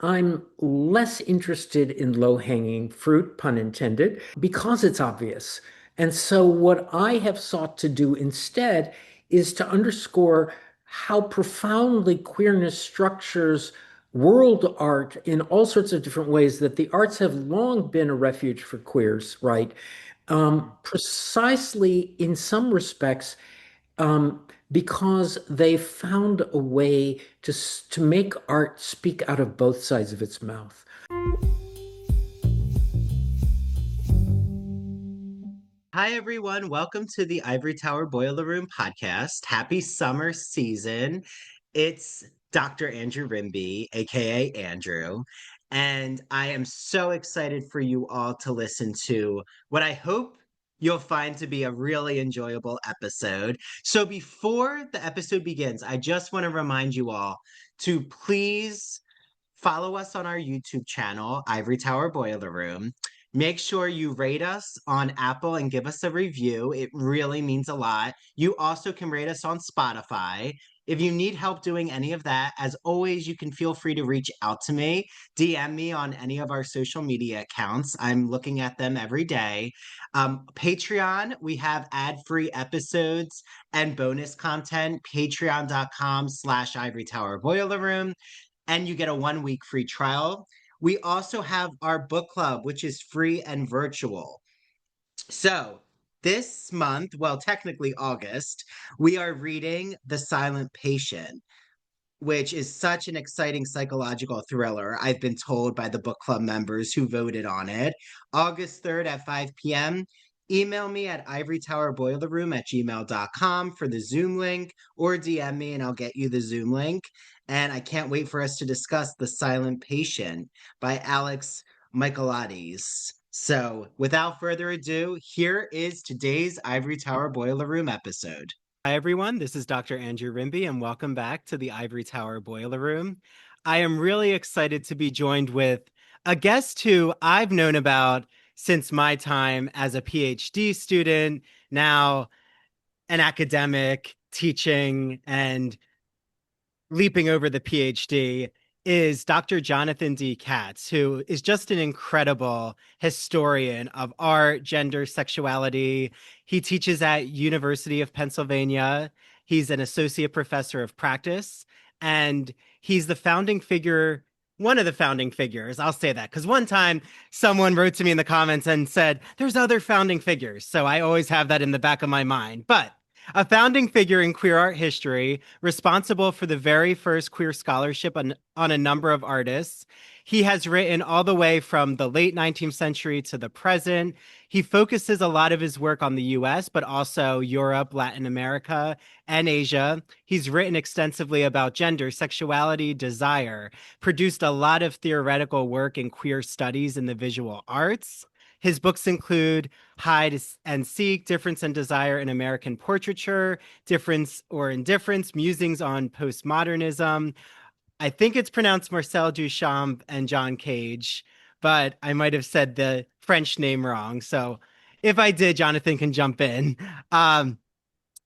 I'm less interested in low-hanging fruit, pun intended, because it's obvious. And so what I have sought to do instead is to underscore how profoundly queerness structures world art in all sorts of different ways, that the arts have long been a refuge for queers, right? Precisely in some respects, because they found a way to make art speak out of both sides of its mouth. Hi, everyone. Welcome to the Ivory Tower Boiler Room podcast. Happy summer season. It's Dr. Andrew Rimby, aka Andrew, and I am so excited for you all to listen to what I hope you'll find to be a really enjoyable episode. So, before the episode begins, I just want to remind you all to please follow us on our YouTube channel, Ivory Tower Boiler Room. Make sure you rate us on Apple and give us a review. It really means a lot. You also can rate us on Spotify. If you need help doing any of that, as always, you can feel free to reach out to me, DM me on any of our social media accounts. I'm looking at them every day. Patreon, we have ad-free episodes and bonus content, patreon.com/Ivory Tower Boiler Room, and you get a 1 week free trial. We also have our book club, which is free and virtual. So, this month, well, technically August, we are reading The Silent Patient, which is such an exciting psychological thriller. I've been told by the book club members who voted on it. August 3rd at 5 p.m. Email me at ivorytowerboilerroom@gmail.com for the Zoom link, or DM me and I'll get you the Zoom link. And I can't wait for us to discuss The Silent Patient by Alex Michaelides. So, without further ado, here is today's Ivory Tower Boiler Room episode. Hi, everyone. This is Dr. Andrew Rimby, and welcome back to the Ivory Tower Boiler Room. I am really excited to be joined with a guest who I've known about since my time as a PhD student, now an academic teaching and leaping over the PhD, is Dr. Jonathan D. Katz, who is just an incredible historian of art, gender, sexuality. He teaches at University of Pennsylvania. He's an associate professor of practice, and he's the founding figure, one of the founding figures. I'll say that because one time someone wrote to me in the comments and said, there's other founding figures. So I always have that in the back of my mind. But a founding figure in queer art history, responsible for the very first queer scholarship on a number of artists. He has written all the way from the late 19th century to the present. He focuses a lot of his work on the US, but also Europe, Latin America, and Asia. He's written extensively about gender, sexuality, desire, produced a lot of theoretical work in queer studies in the visual arts. His books include Hide and Seek, Difference and Desire in American Portraiture, Difference or Indifference, Musings on Postmodernism. I think it's pronounced Marcel Duchamp and John Cage, but I might have said the French name wrong. So if I did, Jonathan can jump in. Um,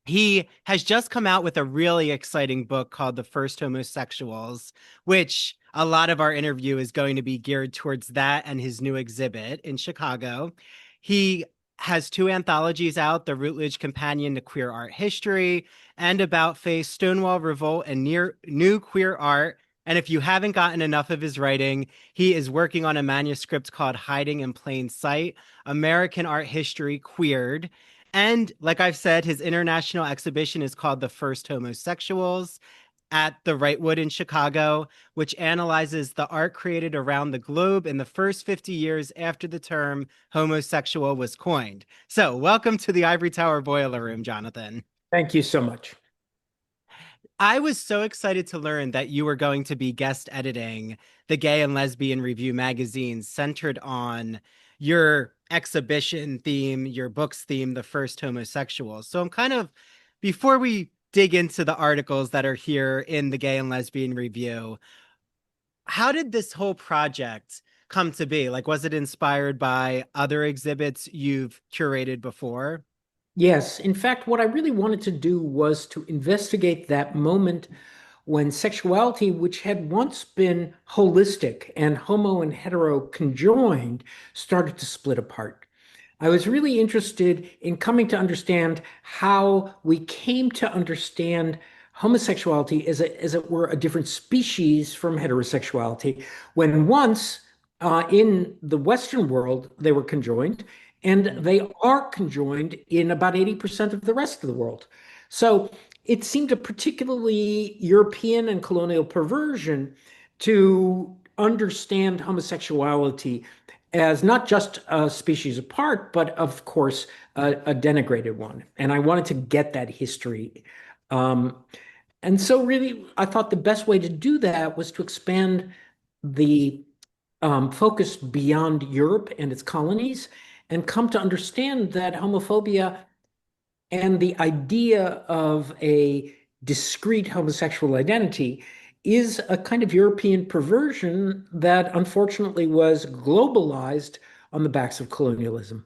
he has just come out with a really exciting book called The First Homosexuals, which a lot of our interview is going to be geared towards that and his new exhibit in Chicago. He has two anthologies out, The Routledge Companion to Queer Art History and About Face, Stonewall Revolt, and New Queer Art. And if you haven't gotten enough of his writing, he is working on a manuscript called Hiding in Plain Sight, American Art History Queered. And like I've said, his international exhibition is called The First Homosexuals at the Wrightwood in Chicago, which analyzes the art created around the globe in the first 50 years after the term homosexual was coined. So, welcome to the Ivory Tower Boiler Room, Jonathan. Thank you so much. I was so excited to learn that you were going to be guest editing the Gay and Lesbian Review magazine centered on your exhibition theme, your book's theme, The First Homosexuals. So I'm kind of, before we dig into the articles that are here in the Gay and Lesbian Review, how did this whole project come to be? Like, was it inspired by other exhibits you've curated before? Yes, in fact, what I really wanted to do was to investigate that moment when sexuality, which had once been holistic and homo and hetero conjoined, started to split apart. I was really interested in coming to understand how we came to understand homosexuality as it were, a different species from heterosexuality, when once in the Western world they were conjoined, and Mm. they are conjoined in about 80% of the rest of the world. So it seemed a particularly European and colonial perversion to understand homosexuality as not just a species apart, but of course, a denigrated one. And I wanted to get that history. Um, and so, really, I thought the best way to do that was to expand the focus beyond Europe and its colonies and come to understand that homophobia and the idea of a discrete homosexual identity is a kind of European perversion that unfortunately was globalized on the backs of colonialism.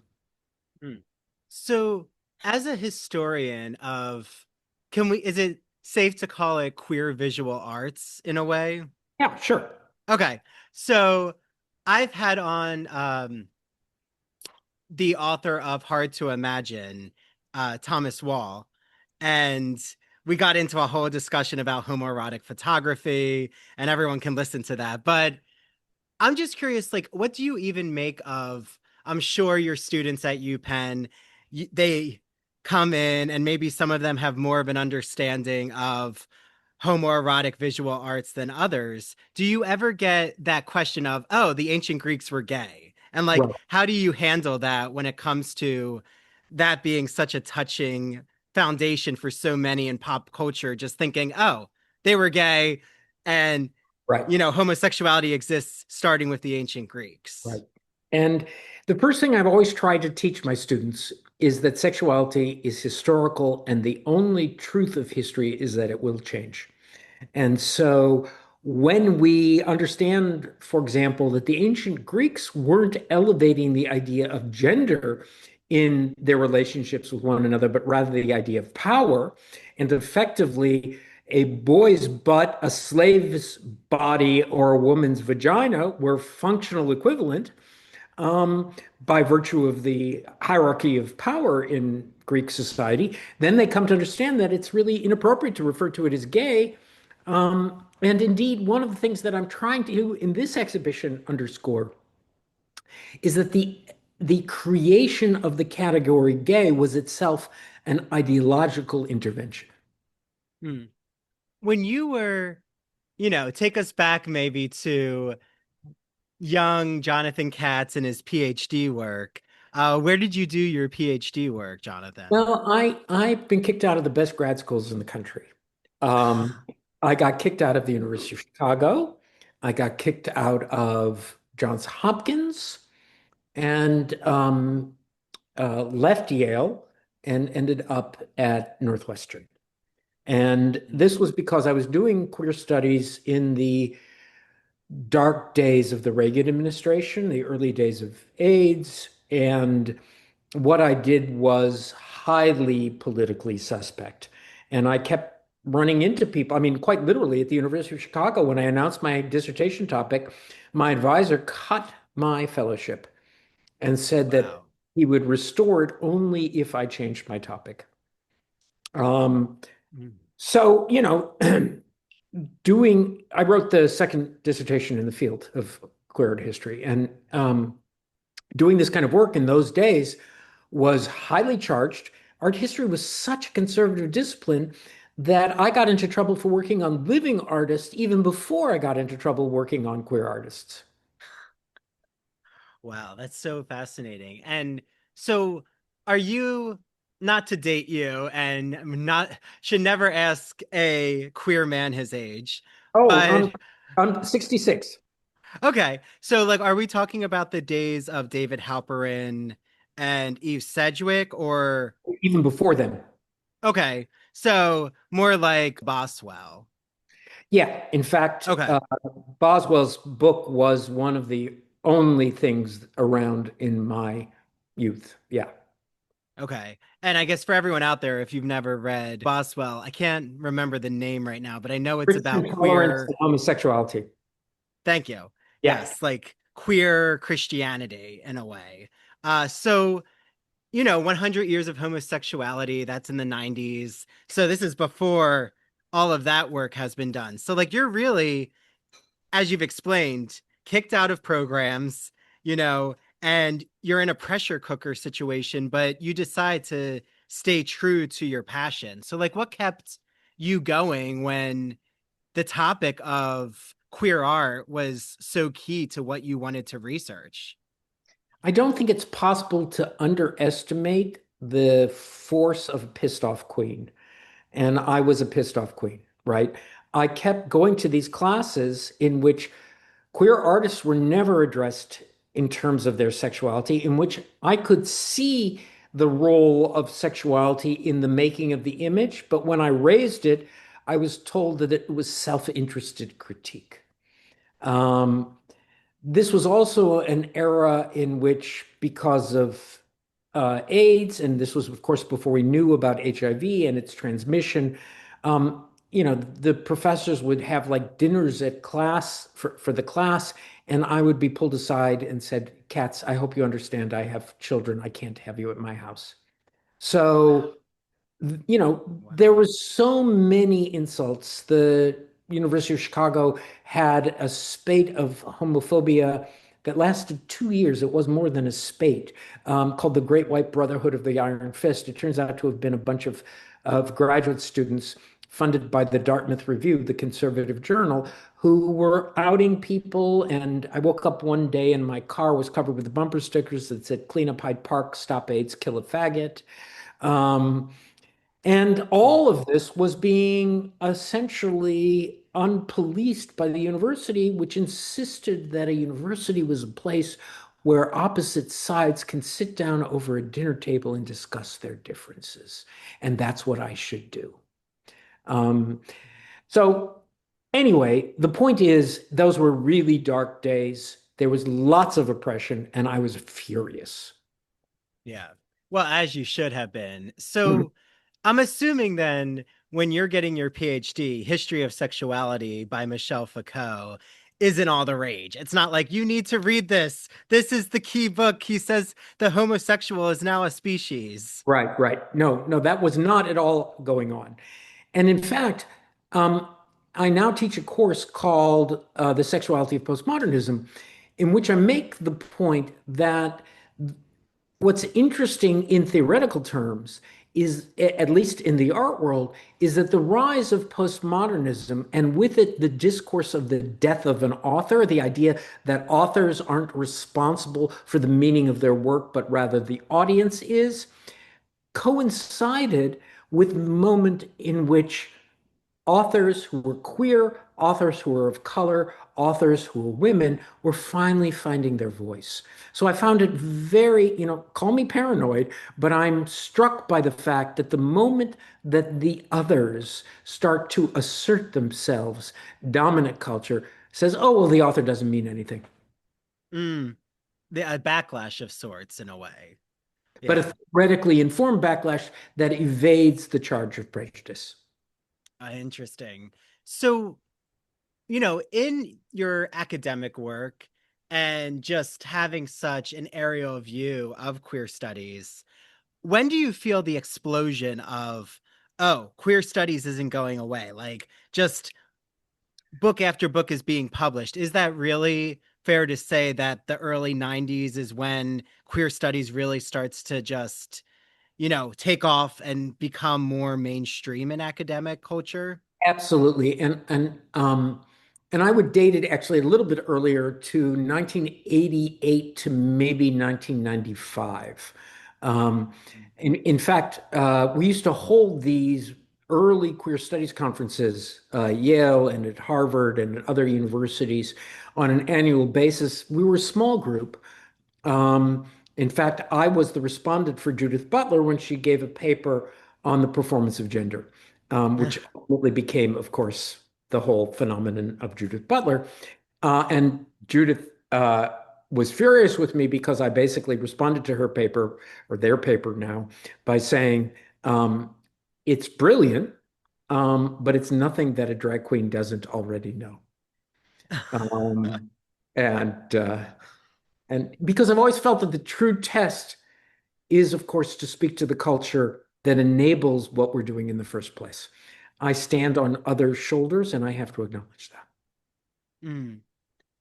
Mm. So, as a historian of, is it safe to call it queer visual arts in a way? Yeah, sure. Okay. So, I've had on the author of Hard to Imagine, Thomas Wall, and we got into a whole discussion about homoerotic photography, and everyone can listen to that. But I'm just curious, like, what do you even make of? I'm sure your students at UPenn, they come in, and maybe some of them have more of an understanding of homoerotic visual arts than others. Do you ever get that question of, oh, the ancient Greeks were gay? And like, Right, how do you handle that when it comes to that being such a touching foundation for so many in pop culture, just thinking, oh, they were gay and right, homosexuality exists starting with the ancient Greeks. right. And the first thing I've always tried to teach my students is that sexuality is historical, and the only truth of history is that it will change. And so when we understand, for example, that the ancient Greeks weren't elevating the idea of gender in their relationships with one another, but rather the idea of power, and effectively a boy's butt, a slave's body, or a woman's vagina were functional equivalent by virtue of the hierarchy of power in Greek society, then they come to understand that it's really inappropriate to refer to it as gay. And indeed, one of the things that I'm trying to, in this exhibition, underscore is that the creation of the category gay was itself an ideological intervention. Hmm. When you were, take us back maybe to young Jonathan Katz and his PhD work. Where did you do your PhD work, Jonathan? Well, I've been kicked out of the best grad schools in the country. Um, I got kicked out of the University of Chicago. I got kicked out of Johns Hopkins, and left Yale and ended up at Northwestern. And this was because I was doing queer studies in the dark days of the Reagan administration, the early days of AIDS, and what I did was highly politically suspect. And I kept running into people. I mean, quite literally at the University of Chicago, when I announced my dissertation topic, my advisor cut my fellowship and said that Wow. he would restore it only if I changed my topic. Um, Mm. so, I wrote the second dissertation in the field of queer art history, and doing this kind of work in those days was highly charged. Art history was such a conservative discipline that I got into trouble for working on living artists even before I got into trouble working on queer artists. Wow, that's so fascinating. And so, are you, not to date you, and not should never ask a queer man his age, Oh, but I'm 66. okay. So, like, are we talking about the days of David Halperin and Eve Sedgwick, or Even before then. okay, so more like Boswell? Yeah, in fact, Okay. Boswell's book was one of the only things around in my youth. Yeah. Okay. And I guess for everyone out there, if you've never read Boswell, I can't remember the name right now, but I know it's Christian about tolerance queer. and homosexuality. Thank you. Yeah. Yes, like queer Christianity in a way. So 100 years of homosexuality, that's in the 90s. So this is before all of that work has been done. So like you're really, as you've explained, kicked out of programs, and you're in a pressure cooker situation, but you decide to stay true to your passion. So like what kept you going when the topic of queer art was so key to what you wanted to research? I don't think it's possible to underestimate the force of a pissed off queen. And I was a pissed off queen, right? I kept going to these classes in which queer artists were never addressed in terms of their sexuality, in which I could see the role of sexuality in the making of the image. But when I raised it, I was told that it was self-interested critique. Um, this was also an era in which, because of AIDS, and this was, of course, before we knew about HIV and its transmission, the professors would have like dinners at class for the class, and I would be pulled aside and said, Katz, I hope you understand I have children. I can't have you at my house. So there Wow. was so many insults. The University of Chicago had a spate of homophobia that lasted 2 years. It was more than a spate, called the Great White Brotherhood of the Iron Fist. It turns out to have been a bunch of graduate students funded by the Dartmouth Review, the conservative journal, who were outing people. And I woke up one day and my car was covered with bumper stickers that said, "Clean up Hyde Park, stop AIDS, kill a faggot." Um, and Mm. all of this was being essentially unpoliced by the university, which insisted that a university was a place where opposite sides can sit down over a dinner table and discuss their differences. And that's what I should do. Um, so, anyway, the point is, those were really dark days. There was lots of oppression, and I was furious. Yeah. Well, as you should have been. Mhm. So I'm assuming then when you're getting your PhD, History of Sexuality by Michel Foucault isn't all the rage. It's not like you need to read this. This is the key book. He says the homosexual is now a species. Right, right. No, no, that was not at all going on. And in fact, um, I now teach a course called The Sexuality of Postmodernism, in which I make the point that what's interesting in theoretical terms is, at least in the art world, is that the rise of postmodernism and with it the discourse of the death of an author, the idea that authors aren't responsible for the meaning of their work, but rather the audience is, coincided with the moment in which authors who were queer, authors who were of color, authors who were women were finally finding their voice. So I found it very, call me paranoid, but I'm struck by the fact that the moment that the others start to assert themselves, dominant culture says, oh, well, the author doesn't mean anything. Mm, a backlash of sorts in a way. But a Yeah. theoretically informed backlash that evades the charge of prejudice. Interesting. So, in your academic work and just having such an aerial view of queer studies, when do you feel the explosion of, oh, queer studies isn't going away? Like just book after book is being published. Is that really fair to say that the early 90s is when queer studies really starts to just, take off and become more mainstream in academic culture? Absolutely. And I would date it actually a little bit earlier to 1988 to maybe 1995. In fact, we used to hold these early queer studies conferences, Yale and at Harvard and at other universities on an annual basis. We were a small group. Um, in fact, I was the respondent for Judith Butler when she gave a paper on the performance of gender, which ultimately became, of course, the whole phenomenon of Judith Butler. And Judith was furious with me because I basically responded to her paper, or their paper now, by saying, it's brilliant, but it's nothing that a drag queen doesn't already know. Um, and and because I've always felt that the true test is, of course, to speak to the culture that enables what we're doing in the first place. I stand on other shoulders, and I have to acknowledge that. Mm.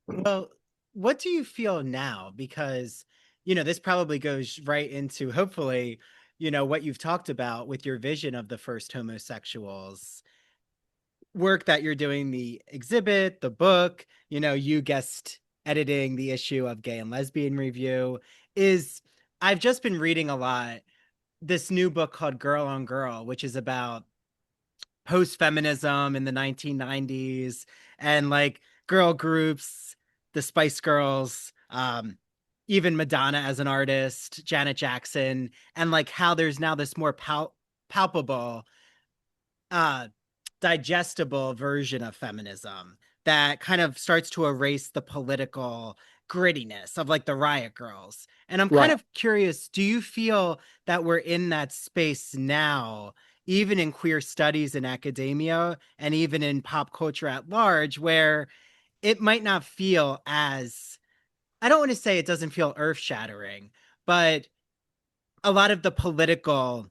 Well, what do you feel now? Because, this probably goes right into, hopefully, what you've talked about with your vision of the First Homosexuals work that you're doing, the exhibit, the book, you guest editing the issue of Gay and Lesbian Review. Is I've just been reading a lot this new book called Girl on Girl, which is about post-feminism in the 1990s and like girl groups, the Spice Girls, even Madonna as an artist, Janet Jackson, and like how there's now this more palpable, uh, digestible version of feminism that kind of starts to erase the political grittiness of like the Riot Girls. And I'm kind Right. of curious, do you feel that we're in that space now, even in queer studies in academia and even in pop culture at large, where it might not feel as, I don't want to say it doesn't feel earth shattering, but a lot of the political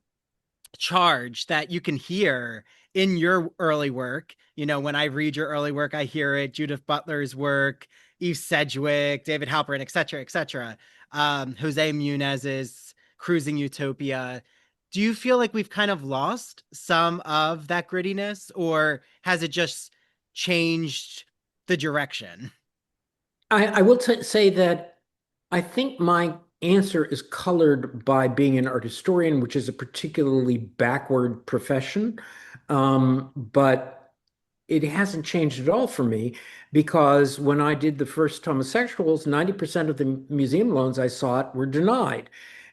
charge that you can hear in your early work. When I read your early work, I hear it. Judith Butler's work, Eve Sedgwick, David Halperin, et cetera, et cetera. Jose Munez's Cruising Utopia. Do you feel like we've kind of lost some of that grittiness, or has it just changed the direction? I will say that I think my answer is colored by being an art historian, which is a particularly backward profession. But it hasn't changed at all for me because when I did the first homosexuals, 90% of the museum loans I sought were denied.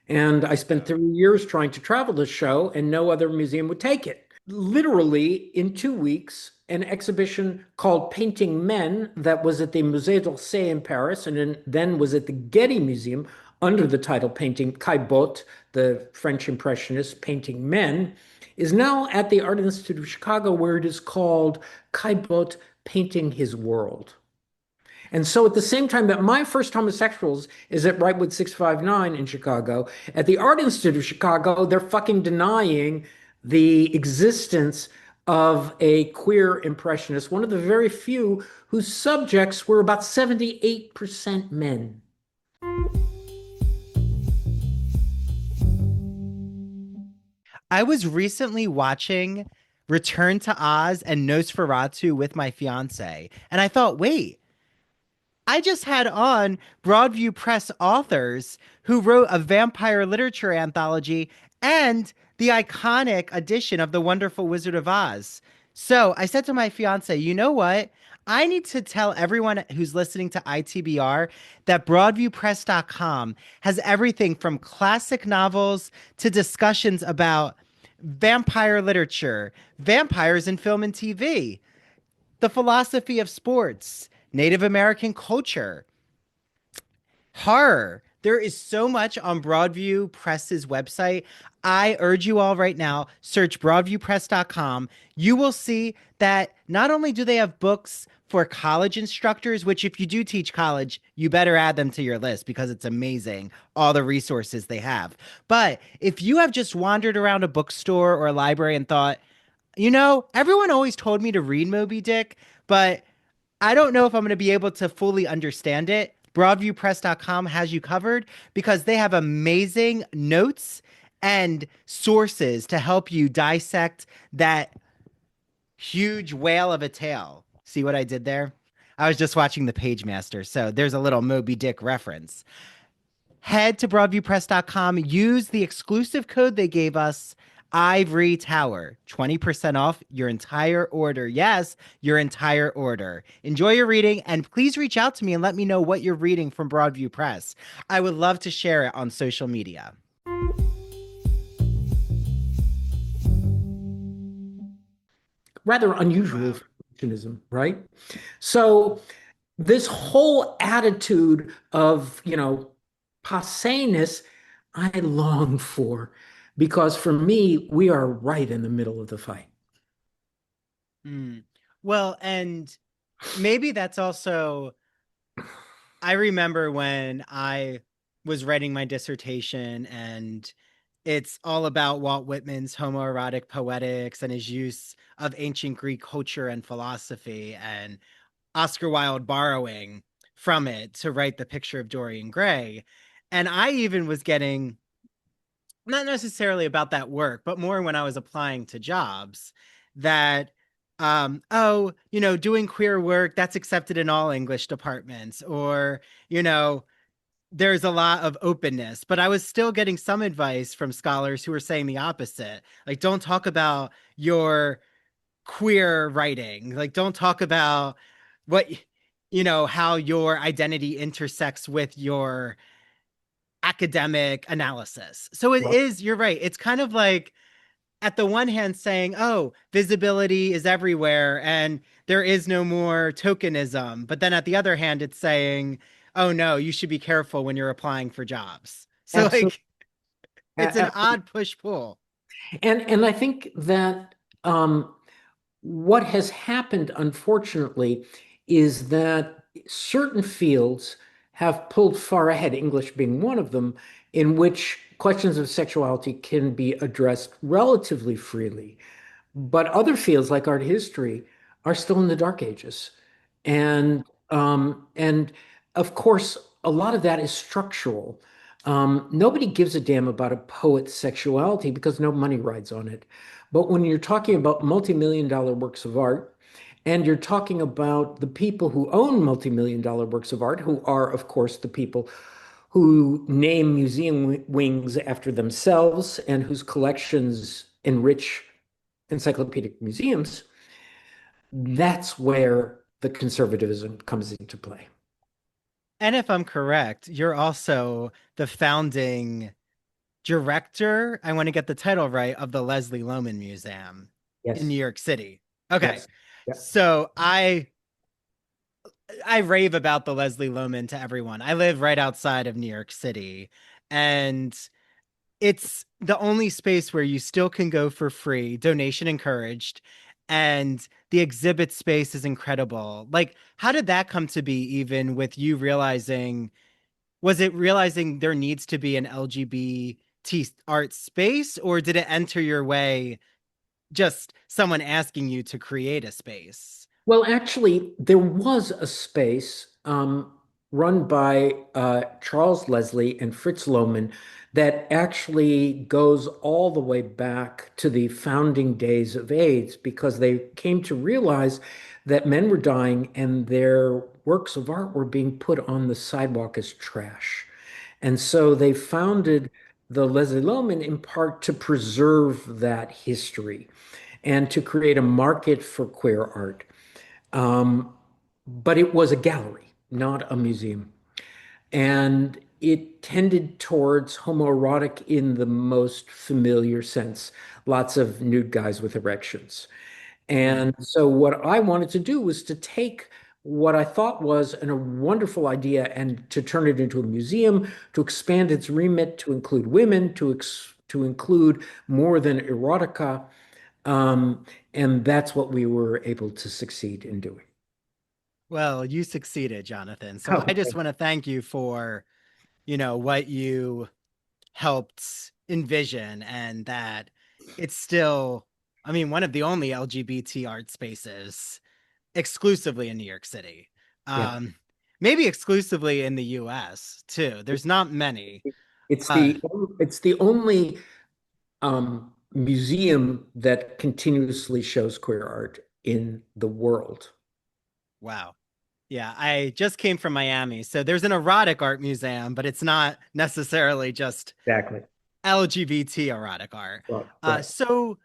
And I spent 3 years trying to travel the show, and no other museum would take it. Literally, in 2 weeks, an exhibition called Painting Men that was at the Musée d'Orsay in Paris and then was at the Getty Museum under the title Painting Caillebotte, the French Impressionist Painting Men, is now at the Art Institute of Chicago, where it is called Caillebotte Painting His World. And so at the same time that my first homosexuals is at Wrightwood 659 in Chicago, at the Art Institute of Chicago, they're fucking denying the existence of a queer impressionist, one of the very few whose subjects were about 78% men. I was recently watching Return to Oz and Nosferatu with my fiance, and I thought, wait, I just had on Broadview Press authors who wrote a vampire literature anthology and the iconic edition of The Wonderful Wizard of Oz. So I said to my fiance, you know what? I need to tell everyone who's listening to ITBR that BroadviewPress.com has everything from classic novels to discussions about vampire literature, vampires in film and TV, the philosophy of sports, Native American culture, horror. There is so much on Broadview Press's website. I urge you all right now, search broadviewpress.com. You will see that not only do they have books for college instructors, which if you do teach college, you better add them to your list because it's amazing, all the resources they have. But if you have just wandered around a bookstore or a library and thought, everyone always told me to read Moby Dick, but I don't know if I'm going to be able to fully understand it. Broadviewpress.com has you covered because they have amazing notes and sources to help you dissect that huge whale of a tale. See what I did there? I was just watching the Page Master, so there's a little Moby Dick reference. Head to broadviewpress.com, use the exclusive code they gave us, Ivory Tower, 20% off your entire order. Yes, your entire order. Enjoy your reading, and please reach out to me and let me know what you're reading from Broadview Press. I would love to share it on social media. Rather unusual Wow. for Christianism, right? So this whole attitude of, passéness, I long for, because for me, we are right in the middle of the fight. Mm. Well, and maybe that's also, I remember when I was writing my dissertation, and it's all about Walt Whitman's homoerotic poetics and his use of ancient Greek culture and philosophy, and Oscar Wilde borrowing from it to write The Picture of Dorian Gray. And I even was getting, not necessarily about that work, but more when I was applying to jobs, that oh, doing queer work, that's accepted in all English departments, or, you know, there's a lot of openness. But I was still getting some advice from scholars who were saying the opposite. Like, don't talk about your queer writing. Like, don't talk about what, how your identity intersects with your academic analysis. So it Well, is, you're right. It's kind of like, at the one hand, saying, oh, visibility is everywhere and there is no more tokenism. But then at the other hand, it's saying, oh, no, you should be careful when you're applying for jobs. So, absolutely. like, it's an odd push pull. And I think that what has happened, unfortunately, is that certain fields have pulled far ahead, English being one of them, in which questions of sexuality can be addressed relatively freely. But other fields like art history are still in the dark ages. And of course, a lot of that is structural. Nobody gives a damn about a poet's sexuality because no money rides on it. But when you're talking about multi-million dollar works of art, and you're talking about the people who own multi-million dollar works of art, who are, of course, the people who name museum wings after themselves and whose collections enrich encyclopedic museums, that's where the conservatism comes into play. And if I'm correct, you're also the founding director, I want to get the title right, of the Leslie Loman Museum in New Yes, York City. Okay. yes, yeah. So I rave about the Leslie Loman to everyone. I live right outside of New York City, and it's the only space where you still can go for free, donation encouraged, and the exhibit space is incredible. Like, how did that come to be, even with you realizing, was it realizing there needs to be an LGBT art space, or did it enter your way just someone asking you to create a space? Well, actually, there was a space run by Charles Leslie and Fritz Lohman that actually goes all the way back to the founding days of AIDS because they came to realize that men were dying and their works of art were being put on the sidewalk as trash. And so they founded the Leslie Lohman in part to preserve that history and to create a market for queer art. Um, but it was a gallery, not a museum. And it tended towards homoerotic in the most familiar sense, lots of nude guys with erections. Mm. And so, what I wanted to do was to take what I thought was a wonderful idea and to turn it into a museum, to expand its remit to include women, to include more than erotica. Um, and that's what we were able to succeed in doing. Well, you succeeded, Jonathan. So I Oh, just want to thank you for, what you helped envision, and that it's still, I mean, one of the only LGBT art spaces exclusively in New York City. yeah. Um, Maybe exclusively in the US too. There's not many. It's Uh, the it's the only museum that continuously shows queer art in the world. wow. Yeah, I just came from Miami. So there's an erotic art museum, but it's not necessarily just Exactly. LGBT erotic art. Right, right. So,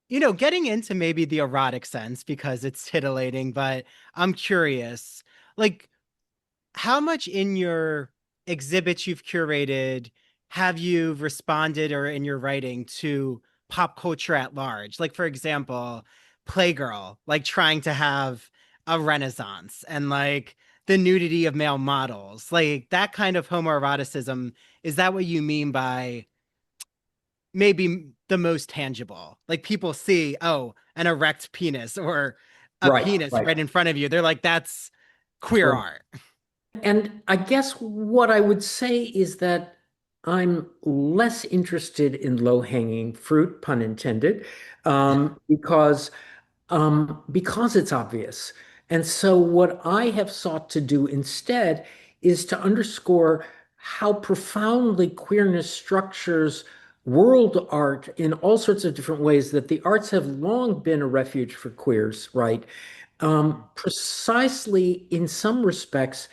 getting into maybe the erotic sense because it's titillating, but I'm curious, like, how much in your exhibits you've curated have you responded, or in your writing, to pop culture at large? Like, for example, Playgirl, like trying to have a renaissance, and like the nudity of male models, like that kind of homoeroticism. Is that what you mean by maybe the most tangible? Like people see, oh, an erect penis or a Right, penis right. right in front of you. They're like, that's queer Right. art. And I guess what I would say is that I'm less interested in low-hanging fruit, pun intended, because because it's obvious. And so what I have sought to do instead is to underscore how profoundly queerness structures world art in all sorts of different ways, that the arts have long been a refuge for queers, right? Precisely in some respects,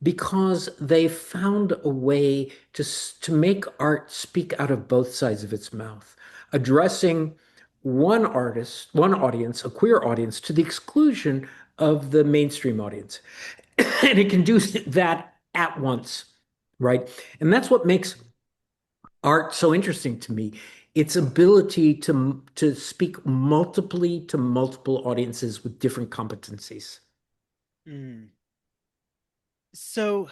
because they found a way to make art speak out of both sides of its mouth, addressing one artist, one audience, a queer audience, to the exclusion of the mainstream audience. And it can do that at once, right? And that's what makes art so interesting to me. Its ability to speak multiply to multiple audiences with different competencies. Mm. So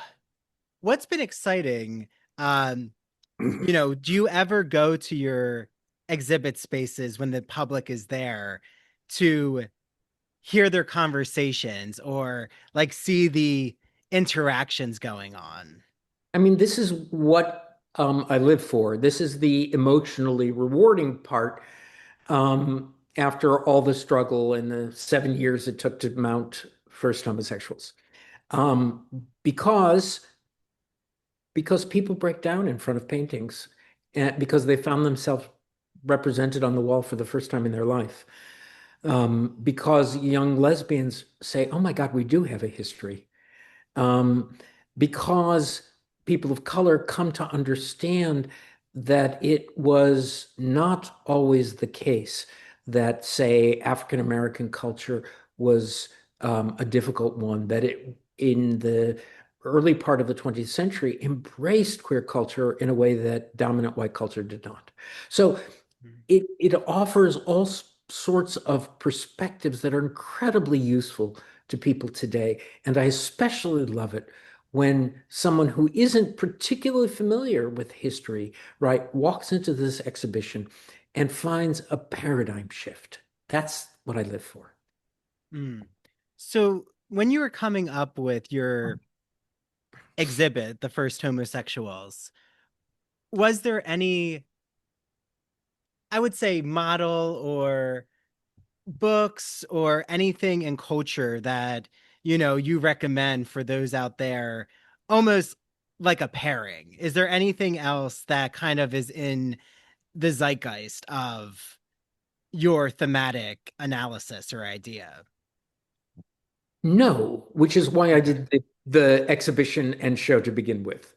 what's been exciting? Um, do you ever go to your exhibit spaces when the public is there to hear their conversations or like see the interactions going on? I mean, this is what I live for. This is the emotionally rewarding part after all the struggle and the 7 years it took to mount First Homosexuals. Um, because because people break down in front of paintings and because they found themselves represented on the wall for the first time in their life. Because young lesbians say, "Oh my God, we do have a history." um, because people of color come to understand that it was not always the case that, say, African American culture was a difficult one, that it, in the early part of the 20th century, embraced queer culture in a way that dominant white culture did not. So it offers all sorts of perspectives that are incredibly useful to people today. And I especially love it when someone who isn't particularly familiar with history, right, walks into this exhibition and finds a paradigm shift. That's what I live for. Mm. So when you were coming up with your exhibit, The First Homosexuals, was there any, I would say, model or books or anything in culture that you recommend for those out there, almost like a pairing? Is there anything else that kind of is in the zeitgeist of your thematic analysis or idea? No, which is why I Okay. did the exhibition and show to begin with.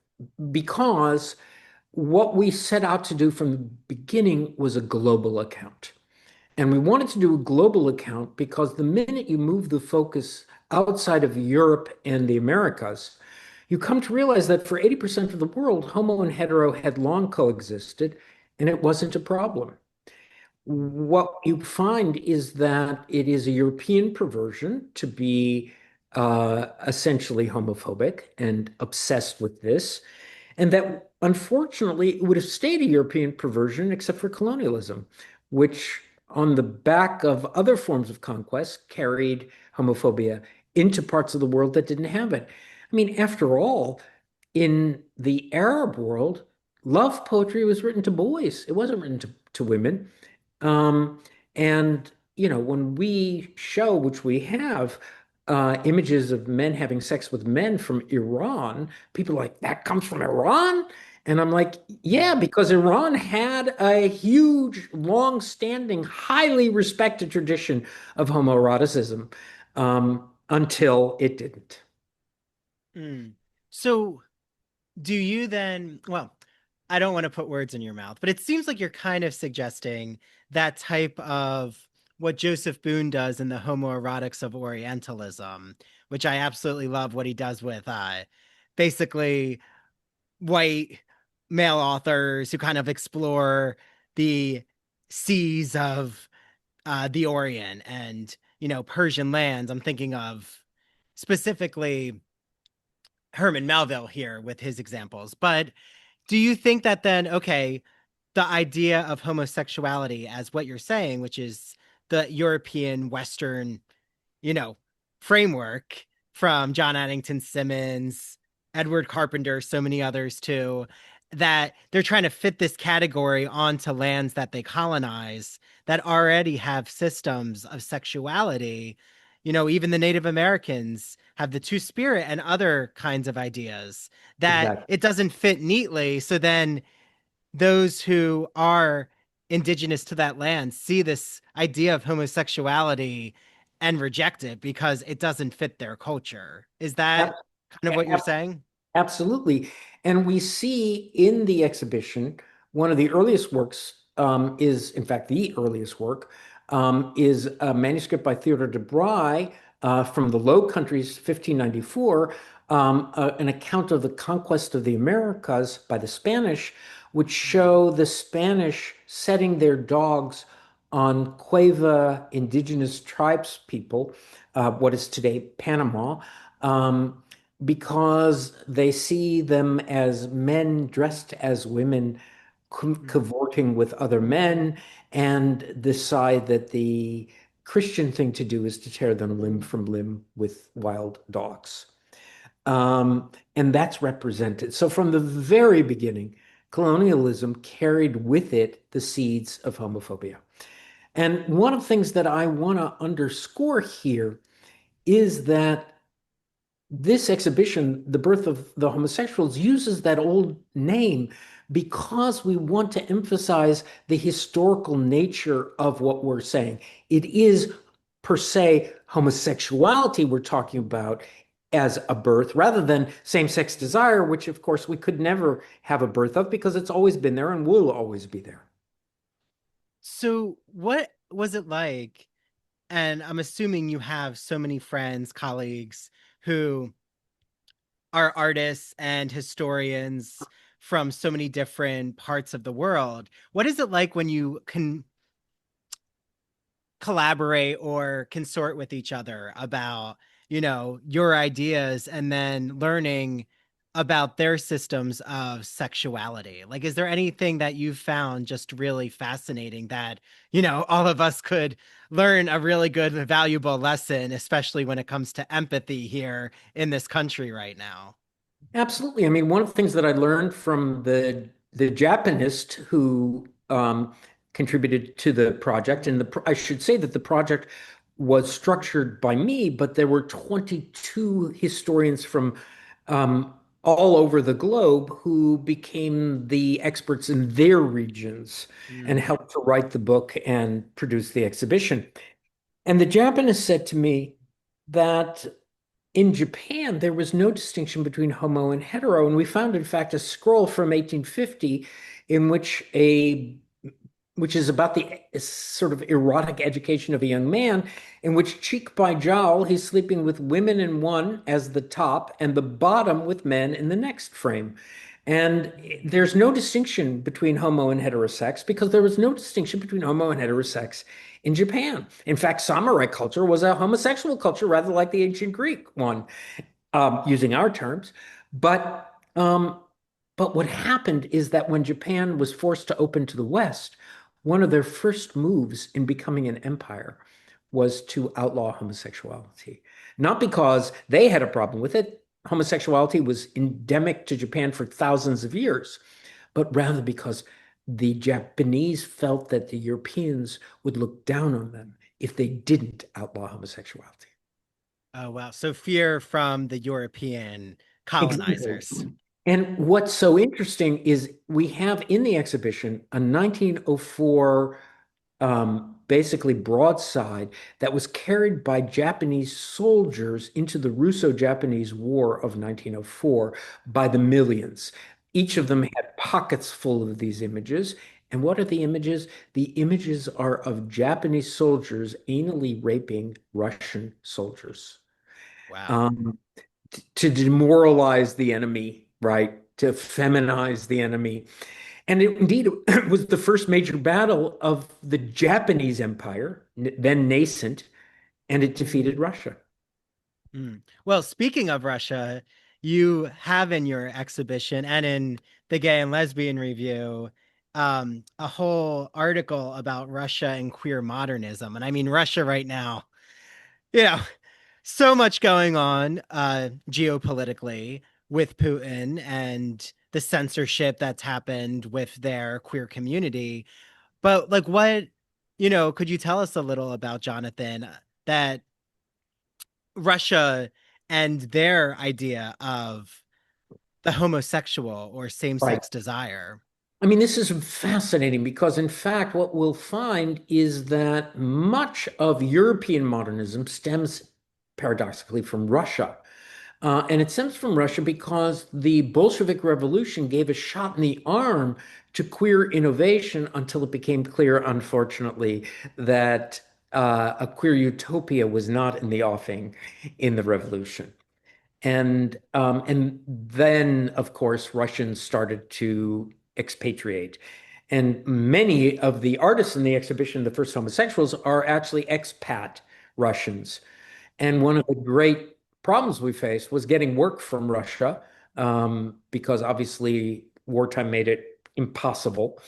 Because what we set out to do from the beginning was a global account. And we wanted to do a global account because the minute you move the focus outside of Europe and the Americas, you come to realize that for 80% of the world, homo and hetero had long coexisted, and it wasn't a problem. What you find is that it is a European perversion to be essentially homophobic and obsessed with this, and that unfortunately it would have stayed a European perversion except for colonialism, which on the back of other forms of conquest carried homophobia into parts of the world that didn't have it. I mean, after all, in the Arab world, love poetry was written to boys. It wasn't written to women. Um, and when we show, which we have, images of men having sex with men from Iran, people are like, that comes from Iran? And I'm like, yeah, because Iran had a huge, long-standing, highly respected tradition of homoeroticism, until it didn't. Mm. So do you then, well, I don't want to put words in your mouth, but it seems like you're kind of suggesting that type of what Joseph Boone does in the homoerotics of Orientalism, which I absolutely love what he does with basically white male authors who kind of explore the seas of the Orient and Persian lands. I'm thinking of specifically Herman Melville here with his examples. But do you think that then, okay, the idea of homosexuality as what you're saying, which is the European Western, you know, framework from John Addington Symonds, Edward Carpenter, so many others too, that they're trying to fit this category onto lands that they colonize that already have systems of sexuality. Even the Native Americans have the two spirit and other kinds of ideas that Exactly. it doesn't fit neatly. So then those who are indigenous to that land see this idea of homosexuality and reject it because it doesn't fit their culture. Is that Ab- kind of what you're saying? Absolutely. And we see in the exhibition, one of the earliest works is, in fact, the earliest work, is a manuscript by Theodore de Bry from the Low Countries, 1594, an account of the conquest of the Americas by the Spanish, which show the Spanish setting their dogs on Cueva indigenous tribes people, what is today Panama. Um, because they see them as men dressed as women cavorting with other men and decide that the Christian thing to do is to tear them limb from limb with wild dogs. And that's represented. So from the very beginning, colonialism carried with it the seeds of homophobia. And one of the things that I want to underscore here is that this exhibition, The Birth of the Homosexuals, uses that old name because we want to emphasize the historical nature of what we're saying. It is per se homosexuality we're talking about as a birth rather than same-sex desire, which of course we could never have a birth of because it's always been there and will always be there. So, what was it like? And I'm assuming you have so many friends, colleagues who are artists and historians from so many different parts of the world. What is it like when you can collaborate or consort with each other about, your ideas and then learning about their systems of sexuality? Like, is there anything that you've found just really fascinating that, all of us could learn a really good, valuable lesson, especially when it comes to empathy here in this country right now? Absolutely. I mean, one of the things that I learned from the Japanist who contributed to the project, and I should say that the project was structured by me, but there were 22 historians from all over the globe who became the experts in their regions and Mm. helped to write the book and produce the exhibition. And the Japanist said to me that in Japan, there was no distinction between homo and hetero. And we found, in fact, a scroll from 1850 in which is about the sort of erotic education of a young man, in which cheek by jowl, he's sleeping with women in one as the top and the bottom with men in the next frame. And there's no distinction between homo and heterosex because there was no distinction between homo and heterosex in Japan. In fact, samurai culture was a homosexual culture, rather like the ancient Greek one, using our terms. But what happened is that when Japan was forced to open to the West, one of their first moves in becoming an empire was to outlaw homosexuality. Not because they had a problem with it, homosexuality was endemic to Japan for thousands of years, but rather because the Japanese felt that the Europeans would look down on them if they didn't outlaw homosexuality. Oh, wow. So fear from the European Exactly. colonizers. And what's so interesting is we have in the exhibition a 1904 basically broadside that was carried by Japanese soldiers into the Russo-Japanese War of 1904 by the millions. Each of them had pockets full of these images. And what are the images? The images are of Japanese soldiers anally raping Russian soldiers. Wow. Um, to demoralize the enemy, right? To feminize the enemy. And indeed, it was the first major battle of the Japanese Empire, then nascent, and it defeated Russia. Well, speaking of Russia, you have in your exhibition and in the Gay and Lesbian Review a whole article about Russia and queer modernism. And I mean, Russia right now, you know, so much going on geopolitically with Putin and the censorship that's happened with their queer community. But like, could you tell us a little about Jonathan, that Russia and their idea of the homosexual or Right. same-sex desire? I mean, this is fascinating because, in fact, what we'll find is that much of European modernism stems paradoxically from Russia. And it stems from Russia because the Bolshevik Revolution gave a shot in the arm to queer innovation until it became clear, unfortunately, that a queer utopia was not in the offing in the revolution. And then, of course, Russians started to expatriate. And many of the artists in the exhibition, the First Homosexuals, are actually expat Russians. And one of the great problems we faced was getting work from Russia, because obviously wartime made it impossible.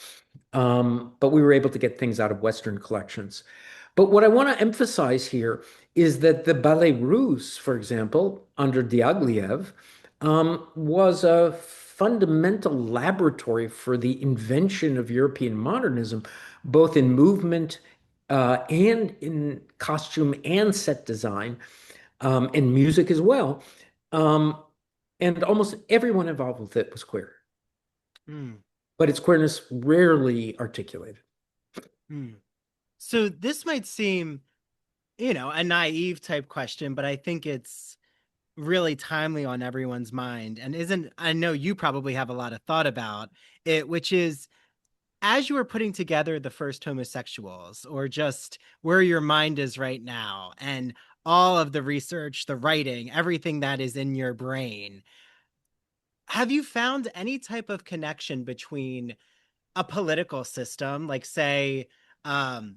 But we were able to get things out of Western collections. But what I want to emphasize here is that the Ballet Russe, for example, under Diaghilev, was a fundamental laboratory for the invention of European modernism, both in movement and in costume and set design, and music as well. Um, and almost everyone involved with it was queer, Hmm. but its queerness rarely articulated. Hmm. So this might seem, a naive type question, but I think it's really timely on everyone's mind. And I know you probably have a lot of thought about it, which is, as you were putting together the First Homosexuals, or just where your mind is right now, and all of the research, the writing, everything that is in your brain, have you found any type of connection between a political system, like, say, um,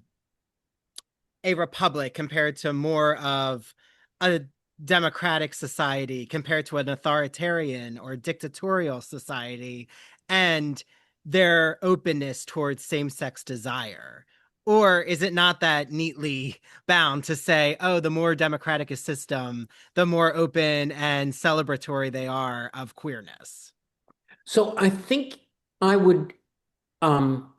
a republic compared to more of a democratic society compared to an authoritarian or dictatorial society, and their openness towards same-sex desire? Or is it not that neatly bound to say, oh, the more democratic a system, the more open and celebratory they are of queerness? So I think I would um,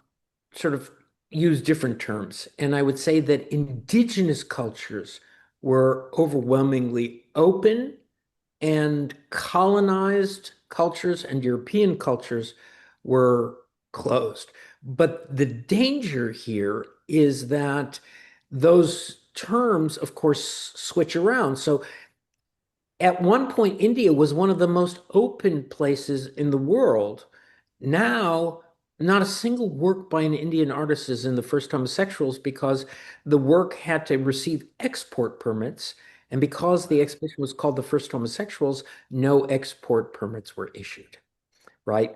sort of use different terms. And I would say that indigenous cultures were overwhelmingly open, and colonized cultures and European cultures were closed. But the danger here is that those terms, of course, switch around. So at one point, India was one of the most open places in the world. Now, not a single work by an Indian artist is in the First Homosexuals because the work had to receive export permits. And because the exhibition was called the First Homosexuals, no export permits were issued, right?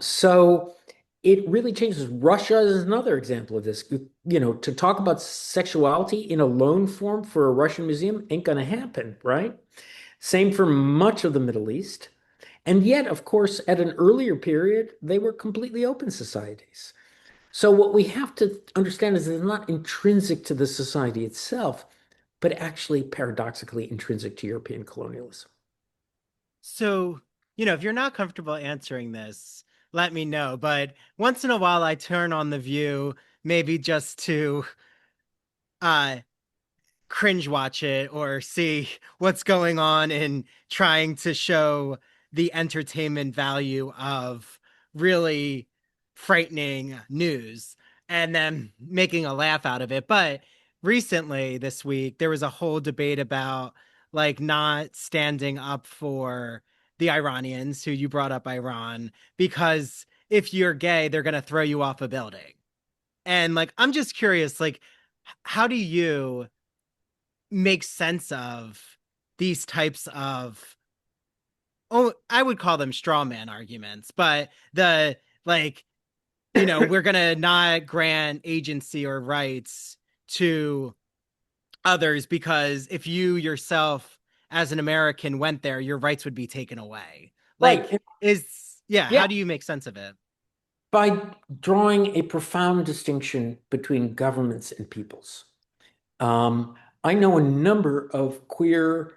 So it really changes. Russia is another example of this. To talk about sexuality in a loan form for a Russian museum ain't going to happen, right? Same for much of the Middle East. And yet, of course, at an earlier period, they were completely open societies. So what we have to understand is it's not intrinsic to the society itself, but actually paradoxically intrinsic to European colonialism. So, if you're not comfortable answering this, let me know. But once in a while, I turn on The View, maybe just to uh, cringe watch it or see what's going on in trying to show the entertainment value of really frightening news and then making a laugh out of it. But recently this week, there was a whole debate about like not standing up for the Iranians, who you brought up, Iran, because if you're gay, they're going to throw you off a building. And like, I'm just curious, like, how do you make sense of these types of, oh, I would call them straw man arguments, but the like, we're gonna not grant agency or rights to others, because if you yourself as an American went there, your rights would be taken away. Right. Like, yeah, Yeah, how do you make sense of it? by drawing a profound distinction between governments and peoples. Um, I know a number of queer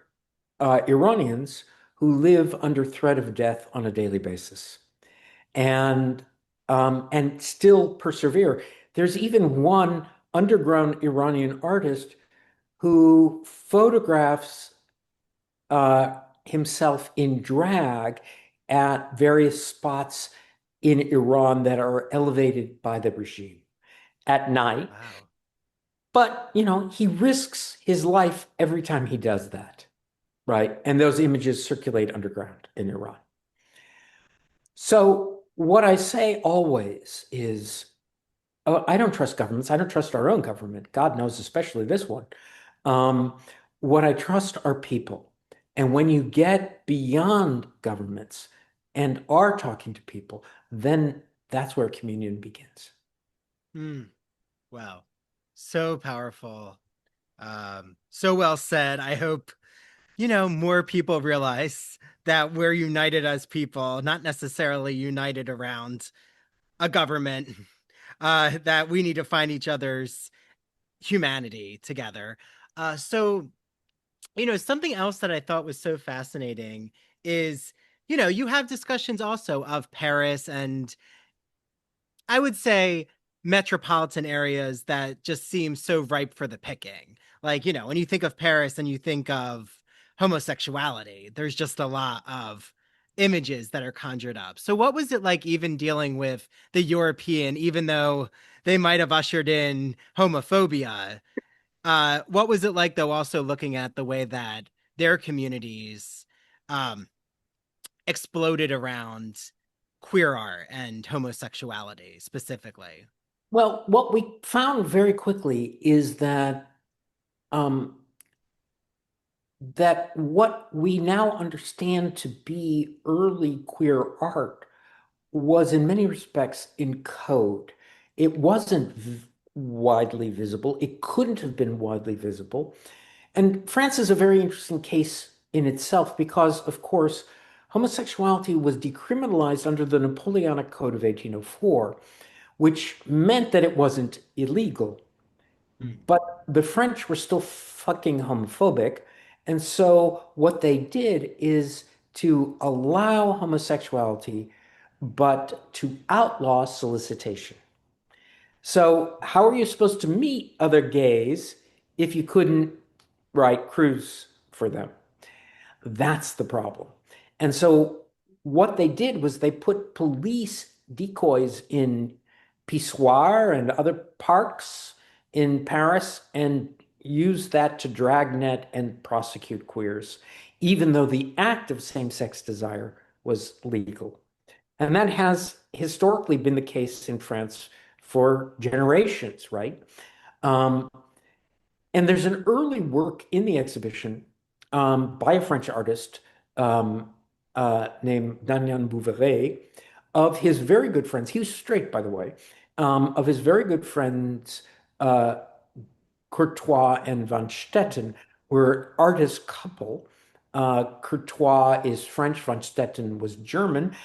Iranians who live under threat of death on a daily basis, and still persevere. There's even one underground Iranian artist who photographs himself in drag at various spots in Iran that are elevated by the regime at night. Wow. But, he risks his life every time he does that, right? And those images circulate underground in Iran. So what I say always is, I don't trust governments. I don't trust our own government. God knows, especially this one. Um, what I trust are people. And when you get beyond governments and are talking to people, then that's where communion begins. Hmm. Wow. So powerful. So well said. I hope, more people realize that we're united as people, not necessarily united around a government, that we need to find each other's humanity together. So, something else that I thought was so fascinating is, you have discussions also of Paris and, I would say, metropolitan areas that just seem so ripe for the picking. Like, when you think of Paris and you think of homosexuality, there's just a lot of images that are conjured up. So, what was it like even dealing with the European, even though they might have ushered in homophobia? What was it like, though, also looking at the way that their communities um, exploded around queer art and homosexuality specifically? Well, what we found very quickly is um, that what we now understand to be early queer art was in many respects in code. It wasn't widely visible. It couldn't have been widely visible. And France is a very interesting case in itself because, of course, homosexuality was decriminalized under the Napoleonic Code of 1804, which meant that it wasn't illegal. But the French were still fucking homophobic. And so what they did is to allow homosexuality, but to outlaw solicitation. So how are you supposed to meet other gays if you couldn't write cruise for them? That's the problem. And so what they did was they put police decoys in Pissoir and other parks in Paris and used that to dragnet and prosecute queers, even though the act of same-sex desire was legal. And that has historically been the case in France for generations, right? Um, and there's an early work in the exhibition by a French artist named Daniel Bouveret of his very good friends. He was straight, by the way, of his very good friends, uh, Courtois and Van Stetten, were artist couple. Courtois is French, Van Stetten was German.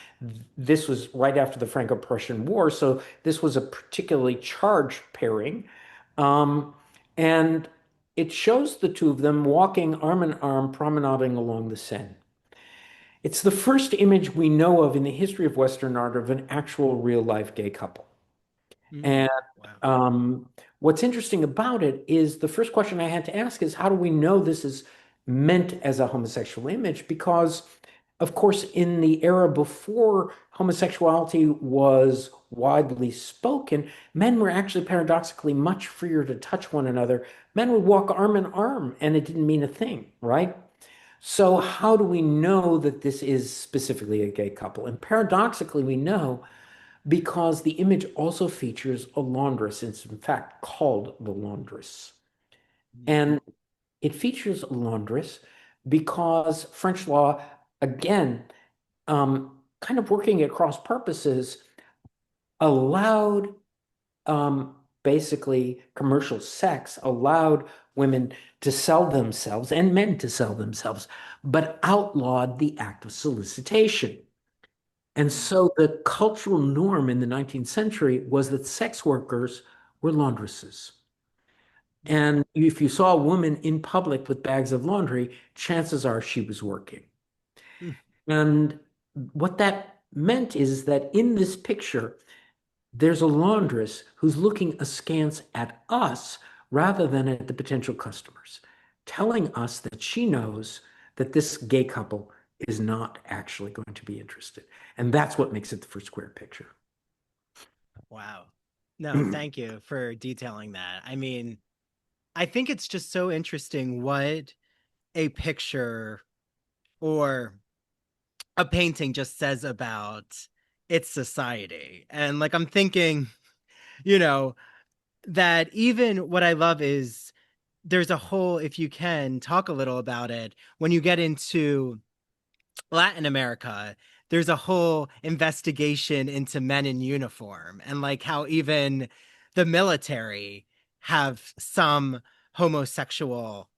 This was right after the Franco-Prussian War, so this was a particularly charged pairing. Um, and it shows the two of them walking arm in arm, promenading along the Seine. It's the first image we know of in the history of Western art of an actual real life gay couple. And Wow. what's interesting about it is the first question I had to ask is how do we know this is meant as a homosexual image? Because, of course, in the era before homosexuality was widely spoken, men were actually paradoxically much freer to touch one another. Men would walk arm in arm and it didn't mean a thing, right? So, how do we know that this is specifically a gay couple? And paradoxically, we know because the image also features a laundress. It's in fact called the laundress. And it features a laundress because French law, again, kind of working at cross purposes, allowed basically commercial sex allowed women to sell themselves and men to sell themselves, but outlawed the act of solicitation. And so the cultural norm in the 19th century was that sex workers were laundresses. And if you saw a woman in public with bags of laundry, chances are she was working. Hmm. And what that meant is that in this picture, there's a laundress who's looking askance at us rather than at the potential customers, telling us that she knows that this gay couple is not actually going to be interested. And that's what makes it the first queer picture. Wow. No, thank you for detailing that. I mean, I think it's just so interesting what a picture or a painting just says about its society. And like I'm thinking, you know, that even what I love is there's a whole, if you can talk a little about it, when you get into Latin America, there's a whole investigation into men in uniform and like how even the military have some homosexual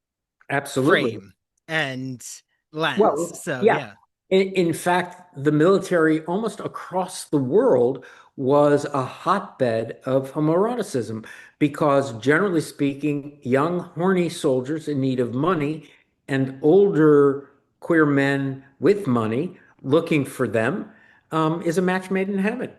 Absolutely. frame and lens. Well, So yeah. yeah. In fact, the military almost across the world was a hotbed of homoeroticism because, generally speaking, young, horny soldiers in need of money and older queer men with money looking for them is a match made in heaven.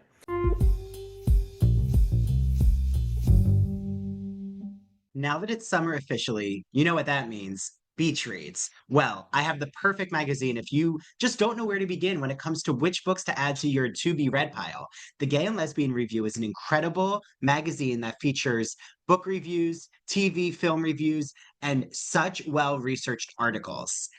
Now that it's summer officially, you know what that means. Beach reads. Well, I have the perfect magazine if you just don't know where to begin when it comes to which books to add to your to be read pile. The Gay and Lesbian Review is an incredible magazine that features book reviews, TV, film reviews, and such well researched articles.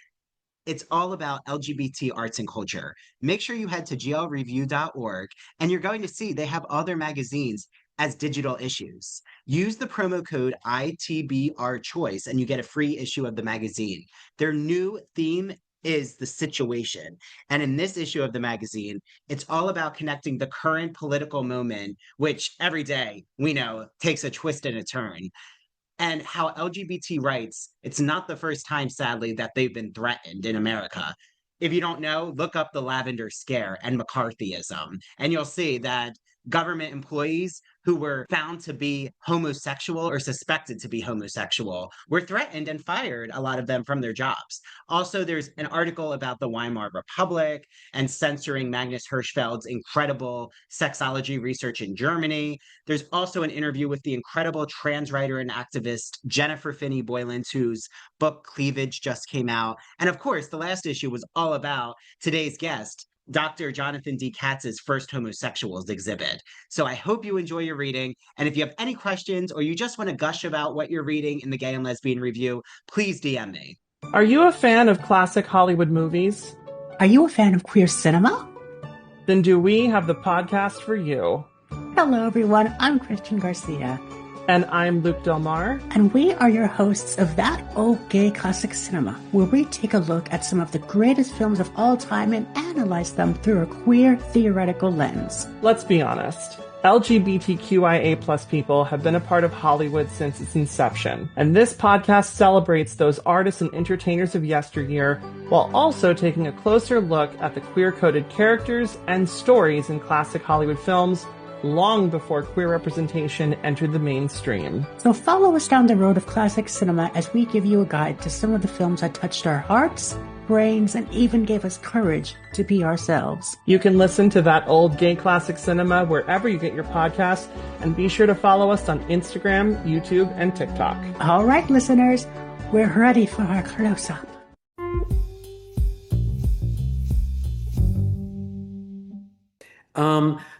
It's all about LGBT arts and culture. Make sure you head to glreview.org and you're going to see they have other magazines as digital issues. Use the promo code ITBR choice and you get a free issue of the magazine. Their new theme is the situation. And in this issue of the magazine, it's all about connecting the current political moment, which every day we know takes a twist and a turn, and how LGBT rights, it's not the first time, sadly, that they've been threatened in America. If you don't know, look up the Lavender Scare and McCarthyism, and you'll see that government employees who were found to be homosexual or suspected to be homosexual were threatened and fired, a lot of them from their jobs. Also, there's an article about the Weimar Republic and censoring Magnus Hirschfeld's incredible sexology research in Germany. There's also an interview with the incredible trans writer and activist Jennifer Finney Boylan, whose book Cleavage just came out. And of course, the last issue was all about today's guest, Dr. Jonathan D. Katz's First Homosexuals exhibit. So I hope you enjoy your reading. And if you have any questions or you just want to gush about what you're reading in the Gay and Lesbian Review, please DM me. Are you a fan of classic Hollywood movies? Are you a fan of queer cinema? Then do we have the podcast for you. Hello, everyone. I'm Christian Garcia. And I'm Luke Del Mar. And we are your hosts of That Old Gay Classic Cinema, where we take a look at some of the greatest films of all time and analyze them through a queer theoretical lens. Let's be honest. LGBTQIA plus people have been a part of Hollywood since its inception, and this podcast celebrates those artists and entertainers of yesteryear while also taking a closer look at the queer-coded characters and stories in classic Hollywood films long before queer representation entered the mainstream. So follow us down the road of classic cinema as we give you a guide to some of the films that touched our hearts, brains, and even gave us courage to be ourselves. You can listen to That Old Gay Classic Cinema wherever you get your podcasts, and be sure to follow us on Instagram, YouTube, and TikTok. All right, listeners, we're ready for our close-up.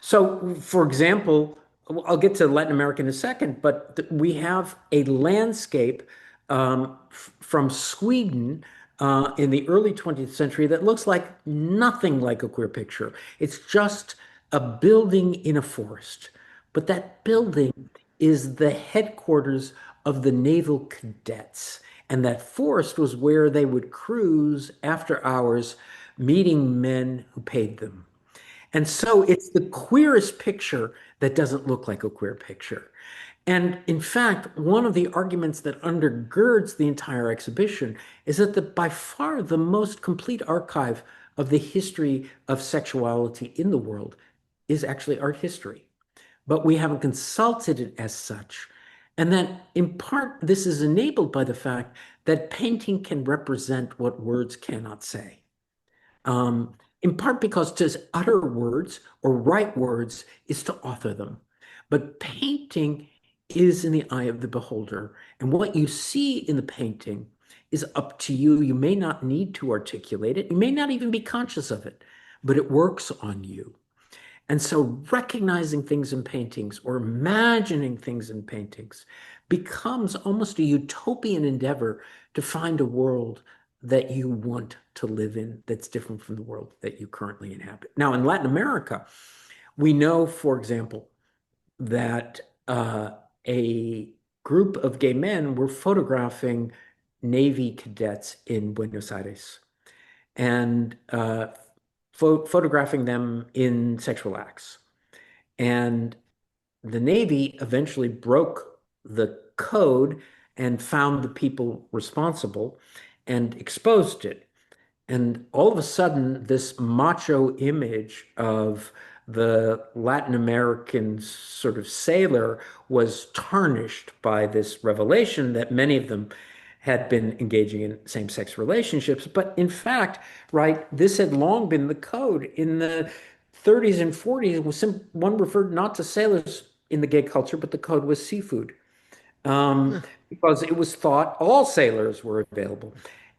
So, for example, I'll get to Latin America in a second, but we have a landscape from Sweden in the early 20th century that looks like nothing like a queer picture. It's just a building in a forest. But that building is the headquarters of the naval cadets. And that forest was where they would cruise after hours, meeting men who paid them. And so it's the queerest picture that doesn't look like a queer picture. And in fact, one of the arguments that undergirds the entire exhibition is that by far the most complete archive of the history of sexuality in the world is actually art history. But we haven't consulted it as such. And then in part, this is enabled by the fact that painting can represent what words cannot say. In part because to utter words or write words is to author them. But painting is in the eye of the beholder. And what you see in the painting is up to you. You may not need to articulate it. You may not even be conscious of it, but it works on you. And so recognizing things in paintings or imagining things in paintings becomes almost a utopian endeavor to find a world that you want to live in that's different from the world that you currently inhabit. Now, in Latin America, we know, for example, that a group of gay men were photographing Navy cadets in Buenos Aires and photographing them in sexual acts. And the Navy eventually broke the code and found the people responsible and exposed it. And all of a sudden, this macho image of the Latin American sort of sailor was tarnished by this revelation that many of them had been engaging in same-sex relationships. But in fact, right, this had long been the code. In the 30s and 40s, one referred not to sailors in the gay culture, but the code was seafood. Because it was thought all sailors were available.